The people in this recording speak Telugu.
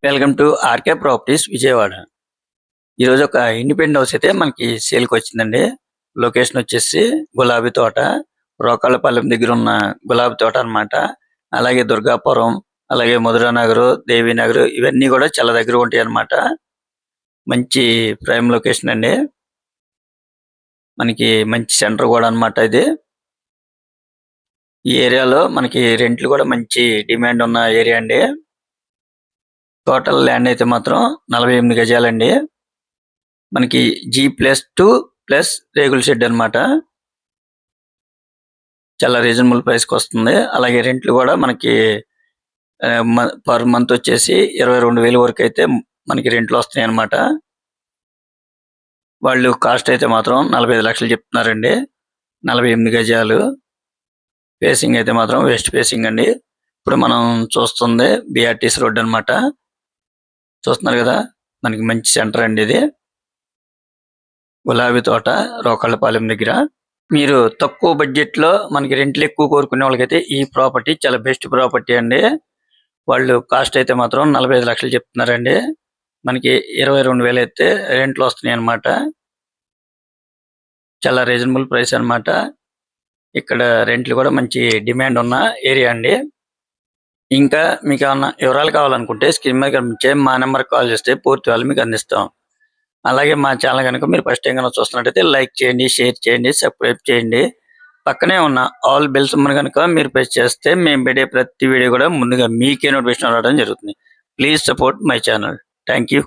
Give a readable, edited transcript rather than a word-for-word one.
Welcome to RK properties Vijayawada. ఈరోజు ఒక ఇండిపెండెంట్ హౌస్ అయితే మనకి సేల్కి వచ్చిందండి. లొకేషన్ వచ్చేసి గులాబీ తోట, రోకళ్ళపాలెం దగ్గర ఉన్న గులాబీ తోట అన్నమాట. అలాగే దుర్గాపురం, అలాగే మధురా నగర్, దేవి నగర్ ఇవన్నీ కూడా చాలా దగ్గర ఉంటాయి అన్నమాట. మంచి ప్రైమ్ లొకేషన్ అండి. మనకి మంచి సెంటర్ కూడా అన్నమాట ఇది. ఈ ఏరియాలో మనకి రెంట్లు కూడా మంచి డిమాండ్ ఉన్న ఏరియా అండి. టోటల్ ల్యాండ్ అయితే మాత్రం 48 గజాలండి. మనకి G+2 ప్లస్ రేగుల షెడ్ అన్నమాట. చాలా రీజనబుల్ ప్రైస్ కి వస్తుంది. అలాగే రెంట్లు కూడా మనకి పర్ మంత్ వచ్చేసి 22,000 వరకు అయితే మనకి రెంట్లు వస్తున్నాయి అన్నమాట. వాళ్ళు కాస్ట్ అయితే మాత్రం 45 లక్షలు చెప్తున్నారండి. 48 గజాలు. ఫేసింగ్ అయితే మాత్రం వెస్ట్ ఫేసింగ్ అండి. ఇప్పుడు మనం చూస్తుంది BRTC రోడ్ అన్నమాట. చూస్తున్నారు కదా, మనకి మంచి సెంటర్ అండి ఇది. గులాబీ తోట, రోకళ్ళపాలెం దగ్గర. మీరు తక్కువ బడ్జెట్ లో మనకి రెంట్లు ఎక్కువ కోరుకునే వాళ్ళకైతే ఈ ప్రాపర్టీ చాలా బెస్ట్ ప్రాపర్టీ అండి. వాళ్ళు కాస్ట్ అయితే మాత్రం 45 లక్షలు చెప్తున్నారండి. మనకి 22,000 అయితే రెంట్లు వస్తున్నాయి అన్నమాట. చాలా రీజనబుల్ ప్రైస్ అన్నమాట. ఇక్కడ రెంట్లు కూడా మంచి డిమాండ్ ఉన్న ఏరియా అండి. ఇంకా మీకు ఏమన్నా వివరాలు కావాలనుకుంటే స్క్రీన్ మీద కనిపించే మా నెంబర్ కాల్ చేస్తే పూర్తి వాళ్ళు మీకు అందిస్తాం. అలాగే మా ఛానల్ కనుక మీరు ఫస్ట్ టైం కనుక చూస్తున్నట్టయితే లైక్ చేయండి, షేర్ చేయండి, సబ్స్క్రైబ్ చేయండి. పక్కనే ఉన్న ఆల్ బెల్స్ కనుక మీరు ప్రెస్ చేస్తే మేము పెట్టే ప్రతి వీడియో కూడా ముందుగా మీకే నోటిఫికేషన్ రావడం జరుగుతుంది. Please support my channel. Thank you.